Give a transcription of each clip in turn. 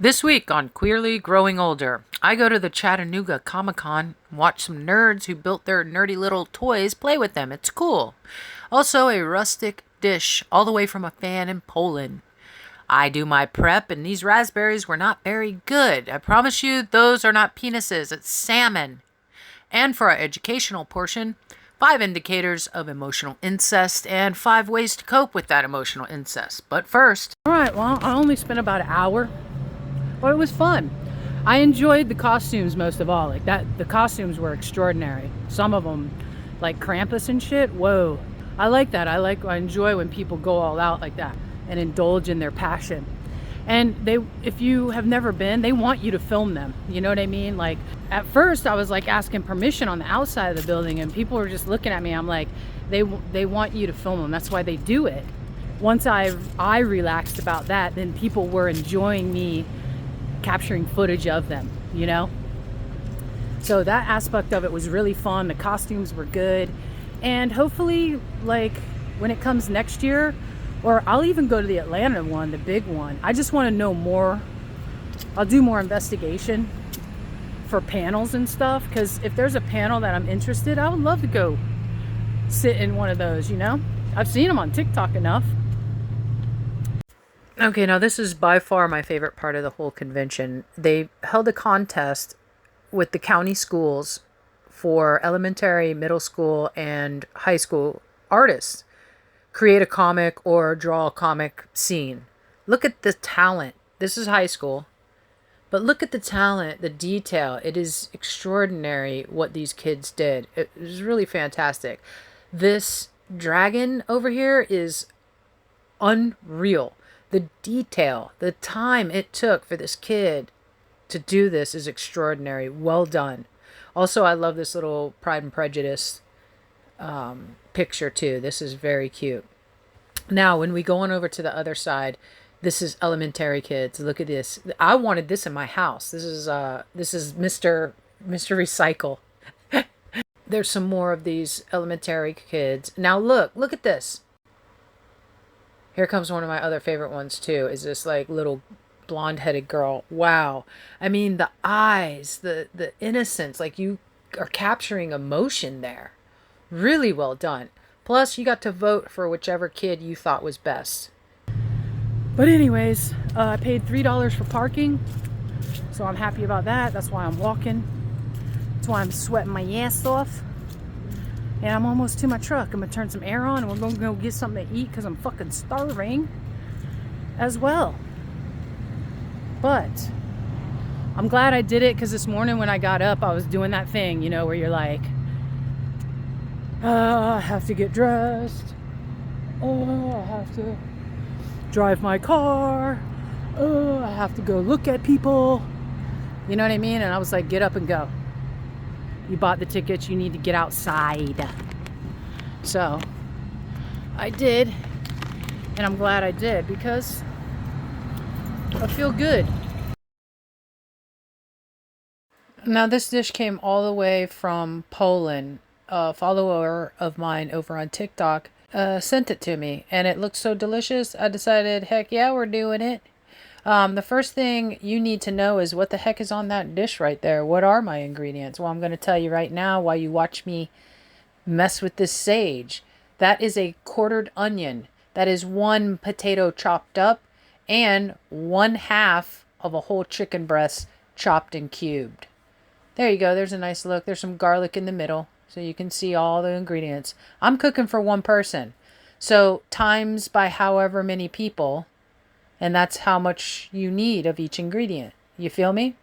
This week on Queerly Growing Older, I go to the Chattanooga Comic-Con and watch some nerds who built their nerdy little toys play with them. It's cool. Also, a rustic dish all the way from a fan in Poland. I do my prep, and these raspberries were not very good. I promise you, those are not penises, it's salmon. And for our educational portion, 5 indicators of emotional incest and 5 ways to cope with that emotional incest. But first... Alright, well, I only spent about an hour. But it was fun. I enjoyed the costumes most of all. The costumes were extraordinary. Some of them, like Krampus and shit. Whoa. I like that. I enjoy when people go all out like that and indulge in their passion. And if you have never been, they want you to film them. You know what I mean? Like, at first I was like asking permission on the outside of the building, and people were just looking at me. I'm like, they want you to film them. That's why they do it. Once I relaxed about that, then people were enjoying me capturing footage of them, you know? So that aspect of it was really fun. The costumes were good. And hopefully, like, when it comes next year, or I'll even go to the Atlanta one, the big one. I just want to know more. I'll do more investigation for panels and stuff, because if there's a panel that I'm interested, I would love to go sit in one of those, you know? I've seen them on TikTok enough. Okay, now this is by far my favorite part of the whole convention. They held a contest with the county schools for elementary, middle school, and high school artists. Create a comic or draw a comic scene. Look at the talent. This is high school. But look at the talent, the detail. It is extraordinary what these kids did. It was really fantastic. This dragon over here is unreal. The detail, the time it took for this kid to do this is extraordinary. Well done. Also, I love this little Pride and Prejudice picture too. This is very cute. Now, when we go on over to the other side, this is elementary kids. Look at this. I wanted this in my house. This is Mr. Recycle. There's some more of these elementary kids. Now look at this. Here comes one of my other favorite ones too, is this like little blonde-headed girl. Wow. I mean, the eyes, the innocence, like you are capturing emotion there. Really well done. Plus, you got to vote for whichever kid you thought was best. But anyways, I paid $3 for parking, so I'm happy about that. That's why I'm walking. That's why I'm sweating my ass off. And I'm almost to my truck. I'm going to turn some air on and we're going to go get something to eat because I'm fucking starving as well. But I'm glad I did it, because this morning when I got up, I was doing that thing, you know, where you're like, I have to get dressed. I have to drive my car. I have to go look at people. You know what I mean? And I was like, get up and go. You bought the tickets, you need to get outside. So I did, and I'm glad I did, because I feel good. Now this dish came all the way from Poland. A follower of mine over on TikTok sent it to me, and it looked so delicious. I decided, heck yeah, we're doing it. The first thing you need to know is what the heck is on that dish right there. What are my ingredients? Well, I'm going to tell you right now while you watch me mess with this sage. That is a quartered onion. That is 1 potato chopped up, and 1/2 of a whole chicken breast chopped and cubed. There you go. There's a nice look. There's some garlic in the middle, so you can see all the ingredients. I'm cooking for one person, so times by however many people, and that's how much you need of each ingredient. You feel me?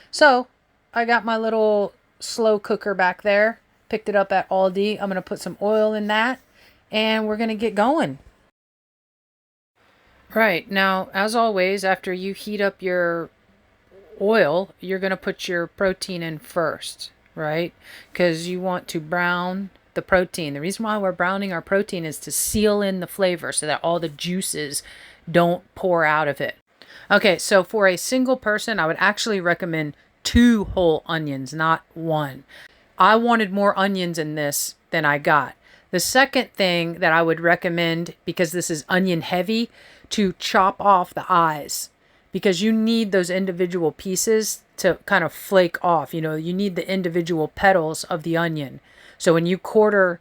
So I got my little slow cooker back there. Picked it up at Aldi. I'm going to put some oil in that, and we're going to get going. Right. Now, as always, after you heat up your oil, you're going to put your protein in first, right? Because you want to brown the protein. The reason why we're browning our protein is to seal in the flavor so that all the juices don't pour out of it. Okay, so for a single person, I would actually recommend 2 whole onions, not 1. I wanted more onions in this than I got. The second thing that I would recommend, because this is onion heavy, to chop off the eyes. because you need those individual pieces to kind of flake off. You know, you need the individual petals of the onion. So when you quarter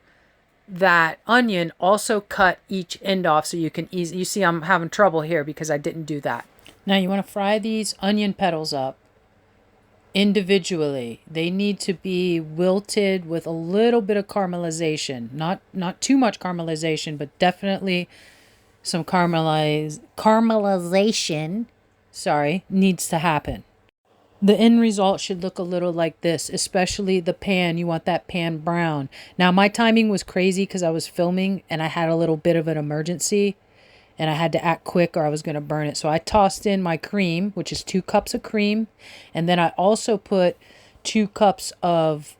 that onion, also cut each end off so you can easily, you see I'm having trouble here because I didn't do that. Now you want to fry these onion petals up individually. They need to be wilted with a little bit of caramelization. Not too much caramelization, but definitely some caramelization, needs to happen. The end result should look a little like this, especially the pan. You want that pan brown. Now, my timing was crazy because I was filming and I had a little bit of an emergency and I had to act quick or I was going to burn it. So I tossed in my cream, which is 2 cups of cream. And then I also put 2 cups of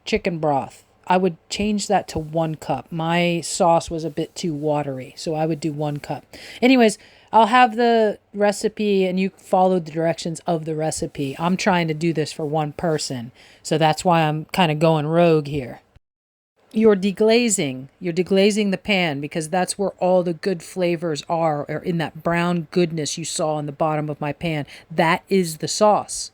chicken broth. I would change that to 1 cup. My sauce was a bit too watery, so I would do 1 cup. Anyways, I'll have the recipe and you follow the directions of the recipe. I'm trying to do this for one person, so that's why I'm kind of going rogue here. You're deglazing the pan because that's where all the good flavors are in that brown goodness you saw in the bottom of my pan. That is the sauce.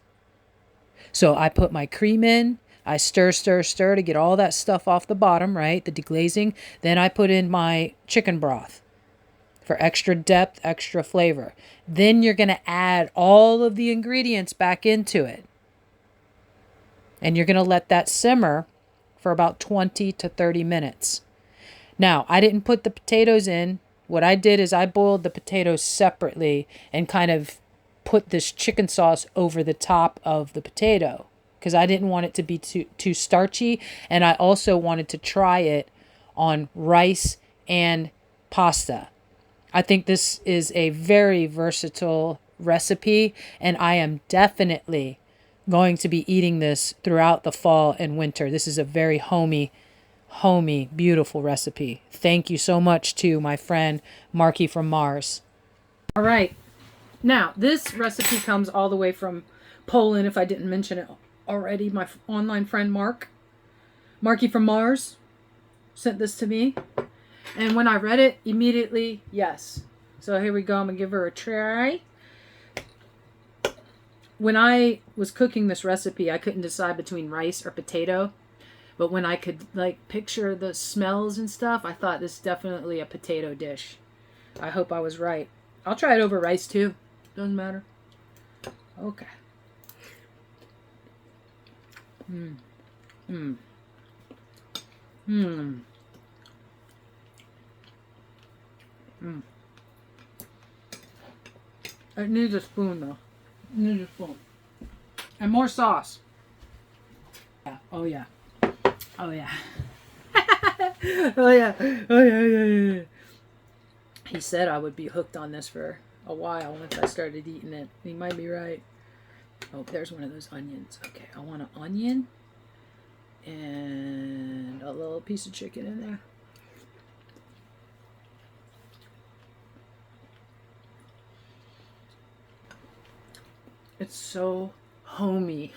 So I put my cream in. I stir to get all that stuff off the bottom, right? The deglazing. Then I put in my chicken broth for extra depth, extra flavor. Then you're going to add all of the ingredients back into it. And you're going to let that simmer for about 20 to 30 minutes. Now, I didn't put the potatoes in. What I did is I boiled the potatoes separately and kind of put this chicken sauce over the top of the potato, because I didn't want it to be too starchy, and I also wanted to try it on rice and pasta. I think this is a very versatile recipe, and I am definitely going to be eating this throughout the fall and winter. This is a very homey, beautiful recipe. Thank you so much to my friend Marky from Mars. All right. Now, this recipe comes all the way from Poland, if I didn't mention it already. My online friend Marky from Mars, sent this to me. And when I read it, immediately, yes. So here we go. I'm going to give her a try. When I was cooking this recipe, I couldn't decide between rice or potato. But when I could picture the smells and stuff, I thought this is definitely a potato dish. I hope I was right. I'll try it over rice too. Doesn't matter. Okay. It needs a spoon though. It needs a spoon. And more sauce. Yeah. Oh yeah. Oh yeah. Oh yeah. Oh yeah. He said I would be hooked on this for a while once I started eating it. He might be right. Oh, there's one of those onions. Okay, I want an onion and a little piece of chicken in there. It's so homey.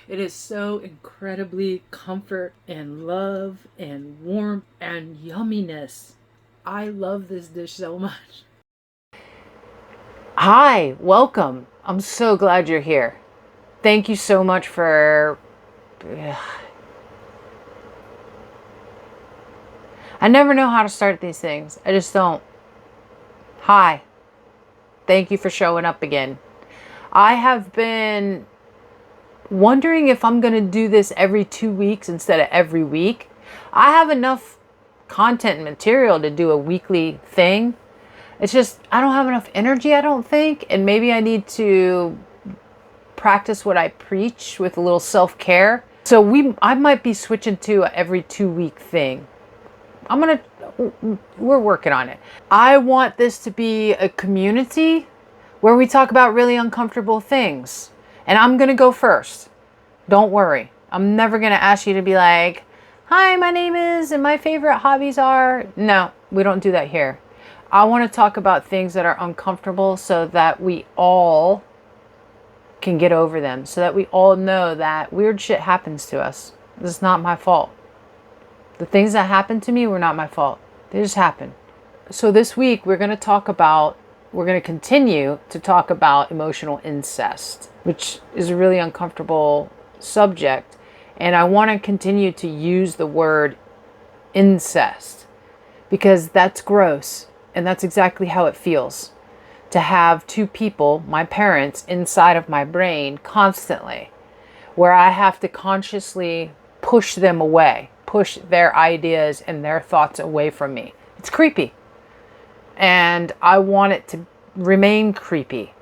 It is so incredibly comfort and love and warmth and yumminess. I love this dish so much. Hi, welcome. I'm so glad you're here. Thank you so much for... I never know how to start these things. I just don't. Hi. Thank you for showing up again. I have been wondering if I'm going to do this every 2 weeks instead of every week. I have enough content and material to do a weekly thing. It's just, I don't have enough energy, I don't think. And maybe I need to practice what I preach with a little self-care. So I might be switching to a every 2 week thing. We're working on it. I want this to be a community where we talk about really uncomfortable things. And I'm going to go first. Don't worry. I'm never going to ask you to be like, hi, my name is, and my favorite hobbies are. No, we don't do that here. I want to talk about things that are uncomfortable so that we all can get over them. So that we all know that weird shit happens to us. This is not my fault. The things that happened to me were not my fault. They just happened. So this week we're going to talk about we're going to continue to talk about emotional incest, which is a really uncomfortable subject. And I want to continue to use the word incest because that's gross. And that's exactly how it feels to have two people, my parents, inside of my brain constantly, where I have to consciously push them away, push their ideas and their thoughts away from me. It's creepy. And I want it to remain creepy.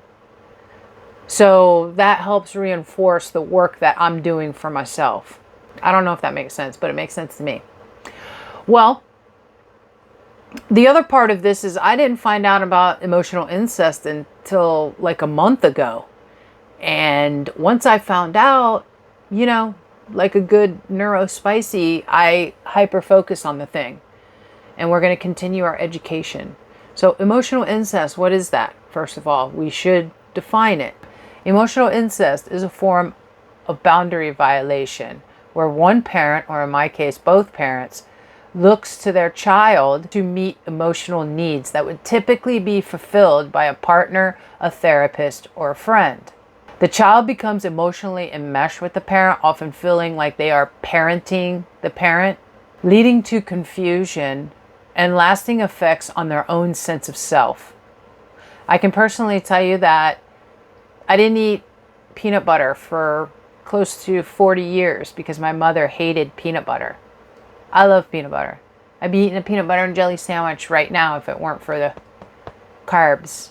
So that helps reinforce the work that I'm doing for myself. I don't know if that makes sense, but it makes sense to me. Well, the other part of this is I didn't find out about emotional incest until like a month ago. And once I found out, you know, like a good neurospicy, I hyper-focus on the thing. And we're going to continue our education. So emotional incest, what is that? First of all, we should define it. Emotional incest is a form of boundary violation where one parent, or in my case, both parents, looks to their child to meet emotional needs that would typically be fulfilled by a partner, a therapist, or a friend. The child becomes emotionally enmeshed with the parent, often feeling like they are parenting the parent, leading to confusion and lasting effects on their own sense of self. I can personally tell you that I didn't eat peanut butter for close to 40 years because my mother hated peanut butter. I love peanut butter. I'd be eating a peanut butter and jelly sandwich right now if it weren't for the carbs.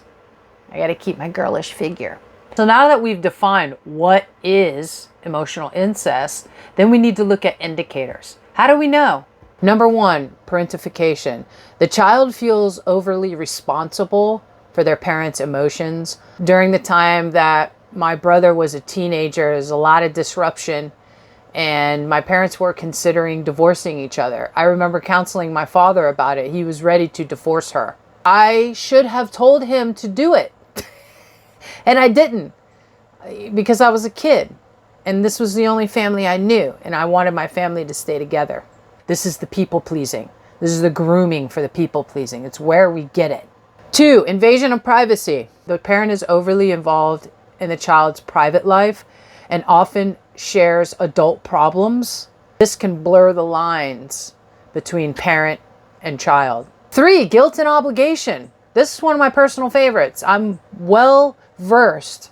I gotta keep my girlish figure. So now that we've defined what is emotional incest, then we need to look at indicators. How do we know? Number one, parentification. The child feels overly responsible for their parents' emotions. During the time that my brother was a teenager, there's a lot of disruption and my parents were considering divorcing each other. I remember counseling my father about it. He was ready to divorce her. I should have told him to do it. And I didn't because I was a kid and this was the only family I knew and I wanted my family to stay together. This is the people pleasing. This is the grooming for the people pleasing. It's where we get it. 2, invasion of privacy. The parent is overly involved in the child's private life and often shares adult problems. This can blur the lines between parent and child. 3, guilt and obligation. This is one of my personal favorites. I'm well versed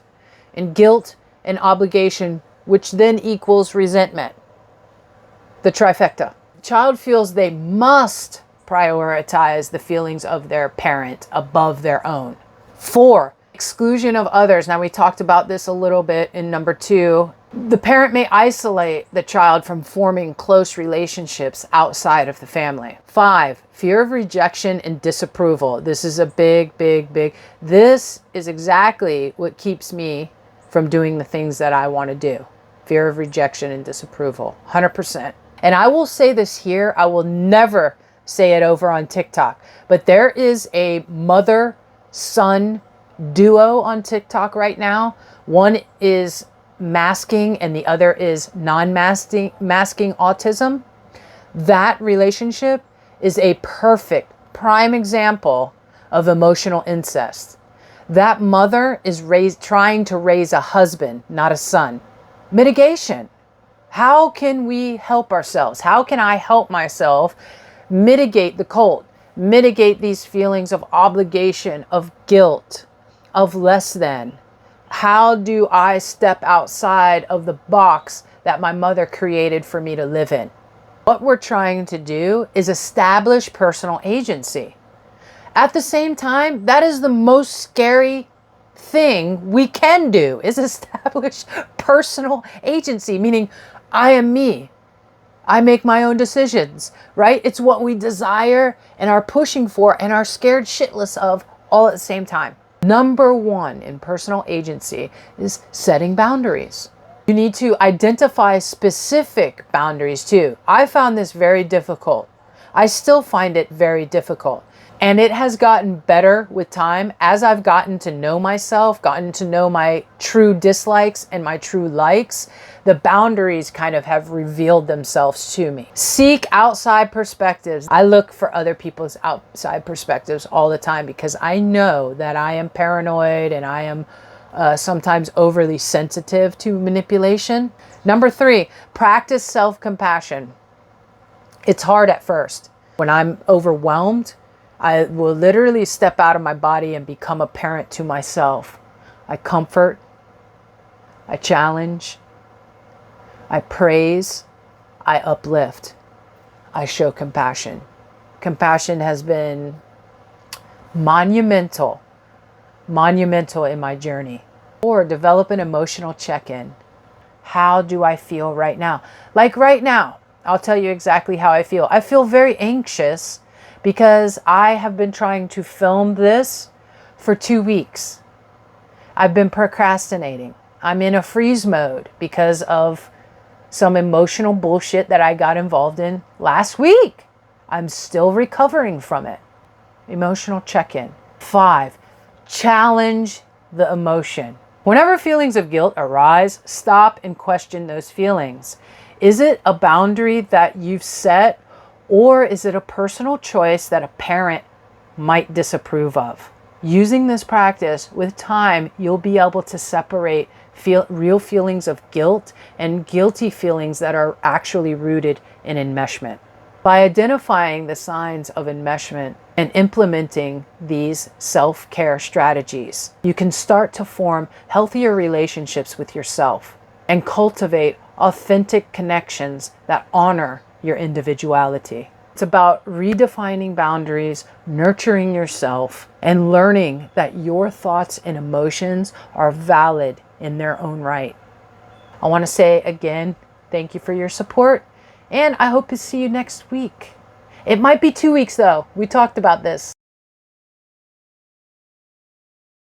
in guilt and obligation, which then equals resentment. The trifecta. Child feels they must prioritize the feelings of their parent above their own. 4, exclusion of others. Now we talked about this a little bit in number 2. The parent may isolate the child from forming close relationships outside of the family. 5, fear of rejection and disapproval. This is a big. This is exactly what keeps me from doing the things that I want to do. Fear of rejection and disapproval, 100%. And I will say this here, I will never say it over on TikTok, but there is a mother-son duo on TikTok right now. One is masking and the other is non-masking autism. That relationship is a perfect prime example of emotional incest. That mother is trying to raise a husband, not a son. Mitigation. How can we help ourselves? How can I help myself mitigate the cult, mitigate these feelings of obligation, of guilt, of less than? How do I step outside of the box that my mother created for me to live in? What we're trying to do is establish personal agency. At the same time, that is the most scary thing we can do, is establish personal agency, meaning I am me. I make my own decisions, right? It's what we desire and are pushing for and are scared shitless of all at the same time. Number 1 in personal agency is setting boundaries. You need to identify specific boundaries too. I found this very difficult. I still find it very difficult. And it has gotten better with time as I've gotten to know myself, gotten to know my true dislikes and my true likes. The boundaries kind of have revealed themselves to me. Seek outside perspectives. I look for other people's outside perspectives all the time because I know that I am paranoid and I am sometimes overly sensitive to manipulation. Number 3, practice self-compassion. It's hard at first. When I'm overwhelmed, I will literally step out of my body and become a parent to myself. I comfort, I challenge, I praise, I uplift, I show compassion. Compassion has been monumental in my journey. Or develop an emotional check-in. How do I feel right now? Like right now, I'll tell you exactly how I feel. I feel very anxious because I have been trying to film this for 2 weeks. I've been procrastinating. I'm in a freeze mode because of some emotional bullshit that I got involved in last week. I'm still recovering from it. Emotional check-in. 5, challenge the emotion. Whenever feelings of guilt arise, stop and question those feelings. Is it a boundary that you've set, or is it a personal choice that a parent might disapprove of? Using this practice, with time, you'll be able to separate real feelings of guilt and guilty feelings that are actually rooted in enmeshment. By identifying the signs of enmeshment and implementing these self-care strategies, you can start to form healthier relationships with yourself and cultivate authentic connections that honor your individuality. It's about redefining boundaries, nurturing yourself, and learning that your thoughts and emotions are valid in their own right. I want to say again, thank you for your support, and I hope to see you next week. It might be 2 weeks though. We talked about this.